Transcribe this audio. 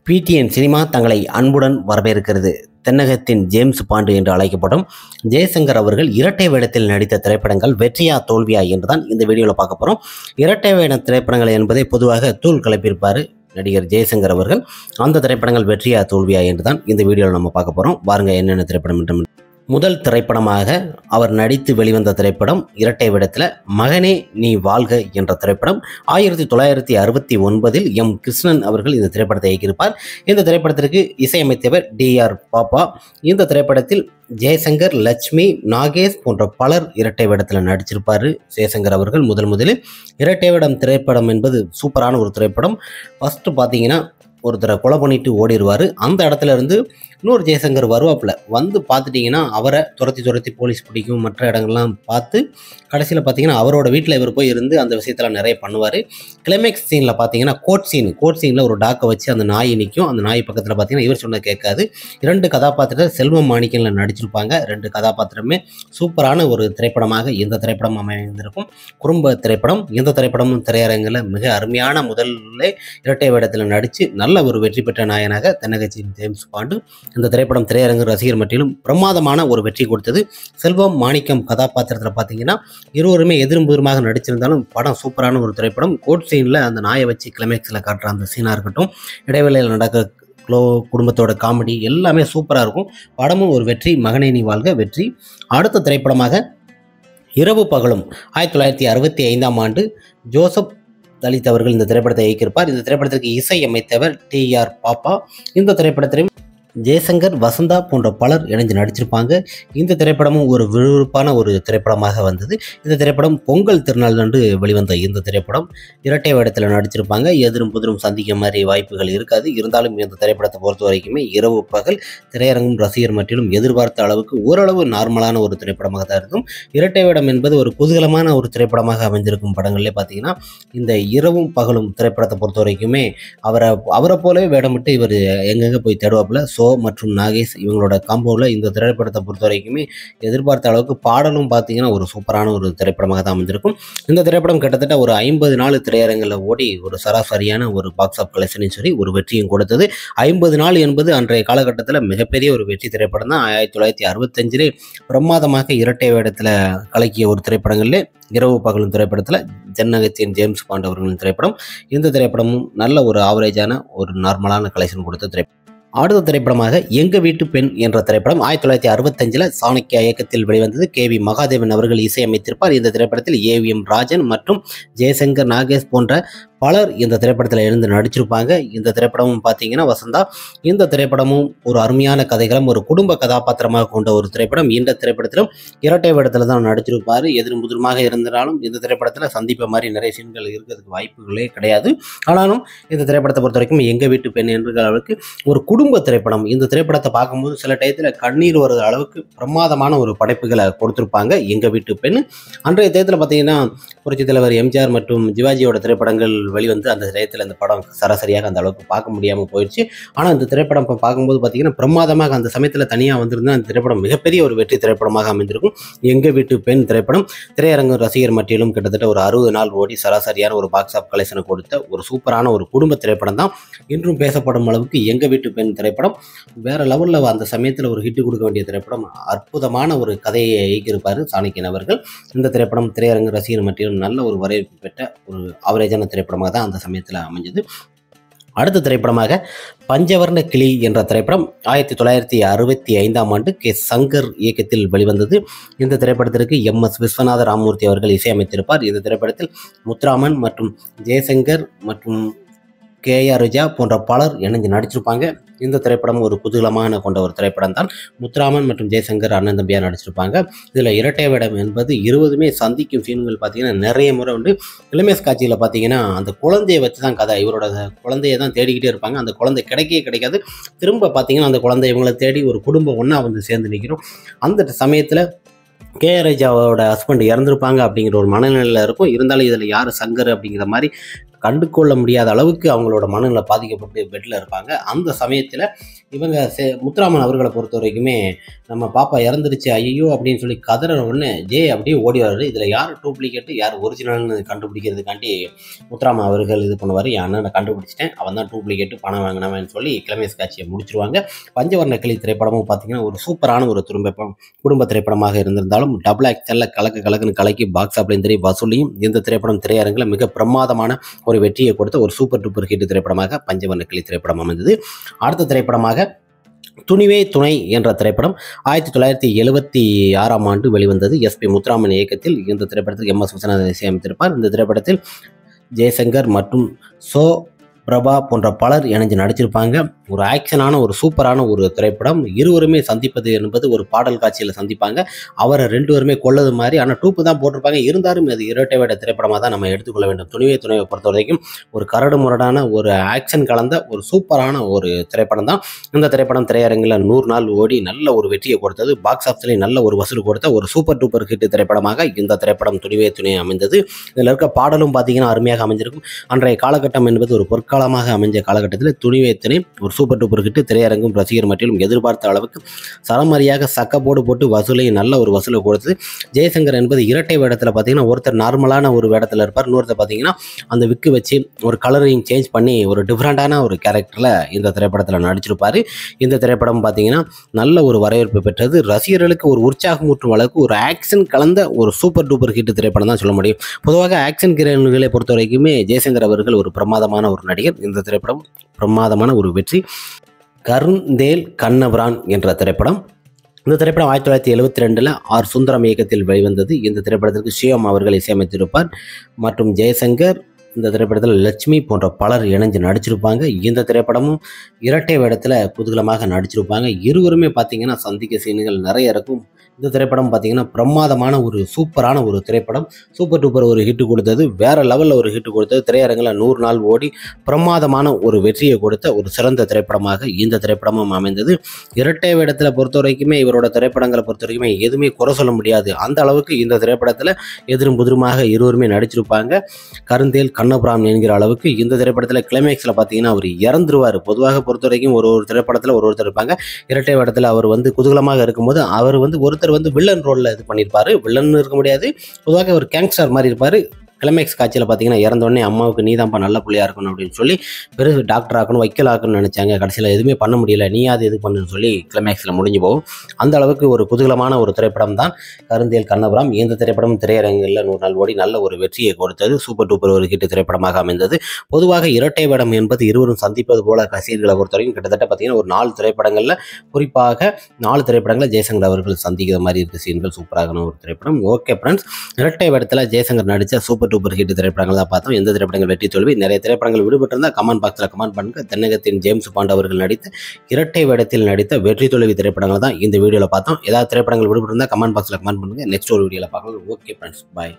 PTN cinema தங்களை அன்புடன் வரவேற்கிறது. தென்னகத்தின் ஜேம்ஸ் பாண்டு என்று அழைக்கப்படும் ஜெய்சங்கர் அவர்கள் இரட்டை வேடத்தில் நடித்த திரைப்படங்கள் வெற்றியா தோல்வியா என்றுதான் இந்த வீடியோவில் பார்க்க போகிறோம். இரட்டை வேட திரைப்படங்கள் என்பதை பொதுவாக தூள் கிளப்பியிருப்பார் நடிகர் ஜெய்சங்கர் அவர்கள். அந்த திரைப்படங்கள் வெற்றியா தோல்வியா என்றுதான் இந்த வீடியோவில் நம்ம பார்க்க போகிறோம். பாருங்கள் என்னென்ன திரைப்படம் என்று. முதல் திரைப்படமாக அவர் நடித்து வெளிவந்த திரைப்படம் இரட்டை வேடத்தில் மகனே நீ வாழ்க என்ற திரைப்படம் 1969 எம் கிருஷ்ணன் அவர்கள் இந்த திரைப்படத்தை இயக்கியிருப்பார். இந்த திரைப்படத்திற்கு இசையமைத்தவர் DR பாப்பா. இந்த திரைப்படத்தில் ஜெய்சங்கர், லட்சுமி, நாகேஷ் போன்ற பலர் இரட்டை வேடத்தில் நடிச்சிருப்பார். ஜெய்சங்கர் அவர்கள் முதலில் இரட்டை வேடம் திரைப்படம் என்பது சூப்பரான ஒரு திரைப்படம். ஃபஸ்ட்டு பார்த்தீங்கன்னா ஒருத்தரை கொலை பண்ணிட்டு ஓடிடுவார். அந்த இடத்துல இருந்து இன்னொரு ஜெய்சங்கர் வருவாப்பில் வந்து பார்த்துட்டிங்கன்னா அவரை துரத்தி போலீஸ் பிடிக்கும், மற்ற இடங்கள்லாம் பார்த்து கடைசியில் பார்த்தீங்கன்னா அவரோட வீட்டில் இவர் போய் இருந்து அந்த விஷயத்தில் நிறைய பண்ணுவார். கிளைமேக்ஸ் சீனில் பார்த்தீங்கன்னா கோர்ட் சீனில் ஒரு டாக்கை வச்சு அந்த நாய் நிற்கும். அந்த நாய் பக்கத்தில் பார்த்தீங்கன்னா இவர் சொன்னது கேட்காது. 2 கதாபாத்திரத்தை செல்வம் மாணிக்கனில் நடிச்சிருப்பாங்க. 2 கதாபாத்திரமே சூப்பரான ஒரு திரைப்படமாக இந்த திரைப்படம் அமைந்திருக்கும். குடும்ப திரைப்படம். இந்த திரைப்படமும் திரையரங்கில் மிக அருமையான முதல்ல இரட்டை வேடத்தில் நடித்து நல்ல ஒரு வெற்றி பெற்ற நாயனாக தென்னகத்தின் ஜேம்ஸ் பாண்டு. இந்த திரைப்படம் திரையரங்கு ரசிகர் மட்டிலும் பிரமாதமான ஒரு வெற்றி கொடுத்தது. செல்வம் மாணிக்கம் கதாபாத்திரத்தில் பார்த்தீங்கன்னா இருவருமே எதிர்புதிரமாக நடிச்சிருந்தாலும் படம் சூப்பரான ஒரு திரைப்படம். கோர்ட் சீனில் அந்த நாயை வச்சு கிளைமேக்ஸில் காட்டுற அந்த சீனாக இருக்கட்டும், இடைவேளையில் நடக்கிற குடும்பத்தோட காமெடி எல்லாமே சூப்பராக இருக்கும். படமும் ஒரு வெற்றி. மகனே நீ வாழ்க வெற்றி. அடுத்த திரைப்படமாக இரவு பகலும் 1965 ஜோசப் தலித் அவர்கள் இந்த திரைப்படத்தை இயக்கியிருப்பார். இந்த திரைப்படத்திற்கு இசை அமைத்தவர் DR பாப்பா. இந்த திரைப்படத்திலும் ஜெய்சங்கர், வசந்தா போன்ற பலர் இணைஞ்சு நடிச்சிருப்பாங்க. இந்த திரைப்படமும் ஒரு விறுவிறுப்பான ஒரு திரைப்படமாக வந்தது. இந்த திரைப்படம் பொங்கல் திருநாள் அன்று வெளிவந்த இந்த திரைப்படம் இரட்டை வேடத்தில் நடிச்சிருப்பாங்க. எதிரும் புதிரும் சந்திக்க மாதிரி வாய்ப்புகள் இருக்காது. இருந்தாலும் இந்த திரைப்படத்தை பொறுத்த வரைக்குமே இரவு பகல் திரையரங்கும் ரசிகர் மட்டிலும் எதிர்பார்த்த அளவுக்கு ஓரளவு நார்மலான ஒரு திரைப்படமாக தான் இருக்கும். இரட்டை வேடம் என்பது ஒரு குதூகலமான ஒரு திரைப்படமாக அமைந்திருக்கும் படங்கள்லேயே பார்த்தீங்கன்னா இந்த இரவும் பகலும் திரைப்படத்தை பொறுத்த வரைக்குமே அவரை போலவே வேடமிட்டு இவர் எங்கெங்கே போய் தேடுவாப்புல. மற்றும் நாகேஷ் இவங்களோட காம்போவில் இந்த திரைப்படத்தை பொறுத்த வரைக்குமே எதிர்பார்த்த அளவுக்கு பாடலும் பார்த்தீங்கன்னா ஒரு சூப்பரான ஒரு திரைப்படமாக தான் அமைந்திருக்கும். இந்த திரைப்படம் கிட்டத்தட்ட ஒரு 50 நாள் திரையரங்கில் ஓடி ஒரு சராசரியான ஒரு பாக்ஸ் ஆஃப் கலெக்ஷனையும் சொல்லி ஒரு வெற்றியும் கொடுத்தது. 50 நாள் என்பது அன்றைய காலகட்டத்தில் மிகப்பெரிய ஒரு வெற்றி திரைப்படம் தான். 1965 பிரமாதமாக இரட்டை வேடத்தில் கலக்கிய ஒரு திரைப்படங்களில் இரவு பகலும் திரைப்படத்தில் தென்னகத்தின் ஜேம்ஸ் பாண்டு அவர்களின் திரைப்படம். இந்த திரைப்படமும் நல்ல ஒரு ஆவரேஜான ஒரு நார்மலான கலெக்ஷன் கொடுத்த திரைப்படம். அடுத்த திரைப்படமாக எங்க வீட்டு பெண் என்ற திரைப்படம் 1965 சாணக்கியா இயக்கத்தில் வெளிவந்தது. KV மகாதேவன் அவர்கள் இசையமைத்திருப்பார். இந்த திரைப்படத்தில் AVM ராஜன் மற்றும் ஜெய்சங்கர், நாகேஷ் போன்ற பலர் இந்த திரைப்படத்தில் இருந்து நடிச்சிருப்பாங்க. இந்த திரைப்படமும் பார்த்தீங்கன்னா வசந்தா. இந்த திரைப்படமும் ஒரு அருமையான கதைகளும் ஒரு குடும்ப கதாபாத்திரமாக கொண்ட ஒரு திரைப்படம். இந்த திரைப்படத்திலும் இரட்டை வேடத்தில் தான் நடிச்சிருப்பார். எதிரும் புதிருமாக இருந்தாலும் இந்த திரைப்படத்தில் சந்திப்ப மாதிரி நிறைய சீன்கள் இருக்கிறதுக்கு வாய்ப்புகளே கிடையாது. ஆனாலும் இந்த திரைப்படத்தை பொறுத்த வரைக்கும் எங்க வீட்டு பெண் என்ற அளவுக்கு ஒரு குடும்ப திரைப்படம். இந்த திரைப்படத்தை பார்க்கும்போது சில டயத்தில் கண்ணீர் வருகிற அளவுக்கு பிரமாதமான ஒரு படைப்புகளை கொடுத்துருப்பாங்க எங்க வீட்டு பெண். அன்றைய தேதியில் பார்த்தீங்கன்னா புரட்சித் தலைவர் MGR மற்றும் சிவாஜியோட திரைப்படங்கள் வெளிவந்து அந்த டயத்தில் இந்த படம் சராசரியாக அந்த அளவுக்கு பார்க்க முடியாமல் போயிடுச்சு. ஆனால் இந்த திரைப்படம் இப்போ பார்க்கும்போது பார்த்தீங்கன்னா பிரமாதமாக அந்த சமயத்தில் தனியாக வந்திருந்தால் அந்த திரைப்படம் மிகப்பெரிய ஒரு வெற்றி திரைப்படமாக அமைந்திருக்கும். எங்க வீட்டு பெண் திரைப்படம் திரையரங்கு ரசிகர் மட்டிலும் கிட்டத்தட்ட ஒரு 60 நாள் ஓடி சராசரியான ஒரு பாக்ஸ் ஆஃப் கலெக்ஷனை கொடுத்த ஒரு சூப்பரான ஒரு குடும்ப திரைப்படம் தான். இன்றும் பேசப்படும் அளவுக்கு எங்க வீட்டு பெண் திரைப்படம் வேற லெவலில் அந்த சமயத்தில் ஒரு ஹிட் கொடுக்க வேண்டிய திரைப்படம். அற்புதமான ஒரு கதையை இயக்கியிருப்பார் சாணக்கியன் அவர்கள். இந்த திரைப்படம் திரையரங்கு ரசிகர் மட்டிலும் நல்ல ஒரு வரவேற்பு பெற்ற ஒரு ஆவரேஜான திரைப்படமாக தான் அந்த சமயத்தில் அமைஞ்சது. அடுத்த திரைப்படமாக பஞ்சவர்ண கிளி என்ற திரைப்படம் 1965 சங்கர் இயக்கத்தில் வெளிவந்தது. இந்த திரைப்படத்திற்கு MS விஸ்வநாத ராமமூர்த்தி அவர்கள் இசையமைத்திருப்பார். இந்த திரைப்படத்தில் முத்துராமன் மற்றும் ஜெய்சங்கர் மற்றும் KR விஜயா போன்ற பலர் இணைஞ்சு நடிச்சிருப்பாங்க. இந்த திரைப்படம் ஒரு குதூகலமான கொண்ட ஒரு திரைப்படம் தான். முத்துராமன் மற்றும் ஜெய்சங்கர் அண்ணன் தம்பியா நடிச்சிருப்பாங்க. இதில் இரட்டை வேடம் என்பது 20மே சந்திக்கும் சீன்கள் பார்த்தீங்கன்னா நிறைய முறை உண்டு. கிளைமேக்ஸ் காட்சியில் பார்த்தீங்கன்னா அந்த குழந்தையை வச்சு தான் கதை. இவரோட குழந்தையை தான் தேடிக்கிட்டே இருப்பாங்க. அந்த குழந்தை கிடைக்காது. திரும்ப பார்த்தீங்கன்னா அந்த குழந்தை இவங்களை தேடி ஒரு குடும்பம் ஒன்றா வந்து சேர்ந்து நிற்கிறோம். அந்த சமயத்தில் KR விஜயாவோட ஹஸ்பண்ட் இறந்துருப்பாங்க அப்படிங்கிற ஒரு மனநிலையில் இருக்கும். இருந்தாலும் இதில் யார் சங்கர் அப்படிங்கிற மாதிரி கண்டுகொள்ள முடியாத அளவுக்கு அவங்களோட மனநிலை பாதிக்கப்பட்டு பெட்டில் இருப்பாங்க. அந்த சமயத்தில் இவங்க முத்துராமன் அவர்களை பொறுத்த வரைக்குமே நம்ம பாப்பா இறந்துருச்சு ஐயோ அப்படின்னு சொல்லி கதற உடனே ஜே அப்படியே ஓடி வர்றாரு. இதில் யார் டூப்ளிகேட்டு யார் ஒரிஜினல்னு கண்டுபிடிக்கிறதுக்காண்டி முத்துராமன் அவர்கள் இது பண்ணுவார். என் அண்ணனை கண்டுபிடிச்சிட்டேன், அவன் தான் டூப்ளிகேட்டு பணம் வாங்கினவன்னு சொல்லி கிளைமேக்ஸ் காட்சியை முடிச்சிருவாங்க. பஞ்சவர்ண கிளி திரைப்படமும் பார்த்தீங்கன்னா ஒரு சூப்பரான ஒரு குடும்ப திரைப்படமாக இருந்திருந்தாலும் டபுள் ஆக்ஷனில் கலக்குன்னு கலக்கி பாக்ஸ் ஆஃபீஸ்லையும் சரி வசூலையும் இந்த திரைப்படம் திரையரங்கில் மிக பிரமாதமான ஒரு வெற்றியை கொடுத்த ஒரு சூப்பர் டூப்பர் ஹிட் திரைப்படமாக பஞ்சவர்ண கிளி திரைப்படம் அமைந்தது. அடுத்த திரைப்படமாக துணிவே துணை என்ற திரைப்படம் 1976ஆம் ஆண்டு வெளிவந்தது. எஸ்பி முத்துராமன் இயக்கத்தில் இந்த திரைப்படத்தில் MS விஸ்வநாதன் இசையமைத்திருப்பார். இந்த திரைப்படத்தில் ஜெய்சங்கர் மற்றும் பிரபா போன்ற பலர் இணைஞ்சு நடிச்சிருப்பாங்க. ஒரு ஆக்ஷனான ஒரு சூப்பரான ஒரு திரைப்படம். இருவருமே சந்திப்பது என்பது ஒரு பாடல் காட்சியில் சந்திப்பாங்க. அவரை ரெண்டு பேருமே கொள்ளது மாதிரி, ஆனால் டூப்பு தான் போட்டிருப்பாங்க. இருந்தாலும் அது இரட்டை வேட திரைப்படமாக தான் நம்ம எடுத்துக்கொள்ள வேண்டும். துணிவை பொறுத்த வரைக்கும் ஒரு கரடு முரடான ஒரு ஆக்ஷன் கலந்த ஒரு சூப்பரான ஒரு திரைப்படம் தான். இந்த திரைப்படம் திரையரங்கில் 100 நாள் ஓடி நல்ல ஒரு வெற்றியை கொடுத்தது. பாக்ஸ் ஆஃபீஸ்லேயும் நல்ல ஒரு வசூல் கொடுத்த ஒரு சூப்பர் டூப்பர் ஹிட் திரைப்படமாக இந்த திரைப்படம் துணிவே துணை அமைந்தது. இதில் இருக்க பாடலும் பார்த்தீங்கன்னா அருமையாக அமைஞ்சிருக்கும். அன்றைய காலகட்டம் என்பது ஒரு பொற்காலமாக அமைஞ்ச காலகட்டத்தில் துணிவே துணை ஒரு சூப்பர் டூப்பர் ஹிட் திரையரங்கும் ரசிகர் மட்டிலும் எதிர்பார்த்த அளவுக்கு சரமாரியாக சக்கப்போடு போட்டு வசூலை நல்ல ஒரு வசூலை கொடுத்தது. ஜெய்சங்கர் என்பது இரட்டை வேடத்தில் பார்த்தீங்கன்னா ஒருத்தர் நார்மலான ஒரு வேடத்தில் இருப்பார், இன்னொருத்தர் பார்த்தீங்கன்னா அந்த விக்கு வச்சு ஒரு கலரையும் சேஞ்ச் பண்ணி ஒரு டிஃப்ரெண்டான ஒரு கேரக்டரில் இந்த திரைப்படத்தில் நடிச்சிருப்பார். இந்த திரைப்படம் பார்த்தீங்கன்னா நல்ல ஒரு வரவேற்பு பெற்றது. ரசிகர்களுக்கு ஒரு உற்சாகமூட்டும் அளவுக்கு ஒரு ஆக்ஷன் கலந்த ஒரு சூப்பர் டூப்பர் ஹிட் திரைப்படம் தான் சொல்ல முடியும். பொதுவாக ஆக்ஷன் கிரேன்களை பொறுத்த வரைக்குமே ஜெய்சங்கர் அவர்கள் ஒரு பிரமாதமான ஒரு நடிகர். இந்த திரைப்படம் பிரமாதமான ஒரு வெற்றி. கருந்தேல் கண்ணபிரான் என்ற திரைப்படம். இந்த திரைப்படம் 1972 ஆர் சுந்தரம் இயக்கத்தில் வெளிவந்தது. இந்த திரைப்படத்திற்கு சிஎம் அவர்கள் இசையமைத்திருப்பார் மற்றும் ஜெய்சங்கர் இந்த திரைப்படத்தில் லட்சுமி போன்ற பலர் இணைஞ்சு நடிச்சிருப்பாங்க. இந்த திரைப்படமும் இரட்டை வேடத்தில் குதூகலமாக நடிச்சிருப்பாங்க. இருவருமே பார்த்தீங்கன்னா சந்திக்க சீன்கள் நிறைய இருக்கும். இந்த திரைப்படம் பார்த்தீங்கன்னா பிரமாதமான ஒரு சூப்பரான ஒரு திரைப்படம். சூப்பர் டூப்பர் ஒரு ஹிட் கொடுத்தது, வேற லெவலில் ஒரு ஹிட் கொடுத்தது. திரையரங்கில் 100 நாள் ஓடி பிரமாதமான ஒரு வெற்றியை கொடுத்த ஒரு சிறந்த திரைப்படமாக இந்த திரைப்படமும் அமைந்தது. இரட்டை வேடத்தில் பொறுத்த வரைக்குமே இவரோட திரைப்படங்களை பொறுத்த வரைக்குமே எதுவுமே குறை சொல்ல முடியாது. அந்த அளவுக்கு இந்த திரைப்படத்தில் எதிரும் புதிருமாக இருவருமே நடிச்சிருப்பாங்க. கருந்தேல் கண்ணபிரான் என்கிற அளவுக்கு இந்த திரைப்படத்தில் கிளைமேக்ஸில் பார்த்தீங்கன்னா அவர் இறந்துருவார். பொதுவாக பொறுத்த வரைக்கும் ஒரு திரைப்படத்தில் ஒருத்தர் இருப்பாங்க. இரட்டை வேடத்தில் அவர் குதூகலமாக இருக்கும்போது அவர் ஒருத்தர் வில்லன் ரோலில் இது பண்ணியிருப்பாரு. வில்லன் இருக்க முடியாது, பொதுவாக ஒரு கேங்ஸ்டர் மாதிரி இருப்பார். கிளைமேக்ஸ் காட்சியில் பார்த்தீங்கன்னா இறந்தோடனே அம்மாவுக்கு நீதான்ப்பா நல்ல பிள்ளையா இருக்கணும் அப்படின்னு சொல்லி பெரு டாக்டர் ஆக்கணும் வைக்கல் ஆக்கணும்னு நினச்சாங்க. கடைசியில் எதுவுமே பண்ண முடியல, நீ அது இது பண்ணுன்னு சொல்லி கிளைமேக்ஸில் முடிஞ்சு போகும். அந்த அளவுக்கு ஒரு குதூகலமான ஒரு திரைப்படம் தான் கருந்தேல் கண்ணபிரான். இந்த திரைப்படம் திரையரங்கில் 100 நாள் ஓடி நல்ல ஒரு வெற்றியை கொடுத்தது. சூப்பர் டூப்பர் ஒரு ஹிட் திரைப்படமாக அமைந்தது. பொதுவாக இரட்டை வேடம் என்பது இருவரும் சந்திப்பது போல ரசிகர்களை பொறுத்தவரைக்கும் கிட்டத்தட்ட பார்த்தீங்கன்னா ஒரு 4 திரைப்படங்களில், குறிப்பாக 4 திரைப்படங்களில் ஜெய்சங்கர் அவர்கள் சந்திக்கிற மாதிரி இருக்க சீன்கள் சூப்பரான ஒரு திரைப்படம். ஓகே ஃப்ரெண்ட்ஸ், இரட்டை வேடத்தில் ஜெய்சங்கர் நடித்த சூப்பர் டூப்பர் ஹிட் திரைப்படங்கள் தான் பார்த்தோம். எந்த திரைப்படங்கள் வெற்றி தோல்வி, நிறைய திரைப்படங்கள் விடுபட்டிருந்தால் கமெண்ட் பாக்ஸில் கமெண்ட் பண்ணுங்க. தென்னகத்தின் ஜேம்ஸ் பாண்ட் அவர்கள் நடித்த இரட்டை வேடத்தில் நடித்த வெற்றி தோல்வி திரைப்படங்கள் தான் இந்த வீடியோவில் பார்த்தோம். ஏதாவது திரைப்படங்கள் விடுபட்டிருந்தால் கமெண்ட் பாக்ஸில் கமெண்ட் பண்ணுங்க. நெக்ஸ்ட் ஒரு வீடியோவில் பார்க்கலாம். ஓகே ஃப்ரெண்ட்ஸ், பாய்.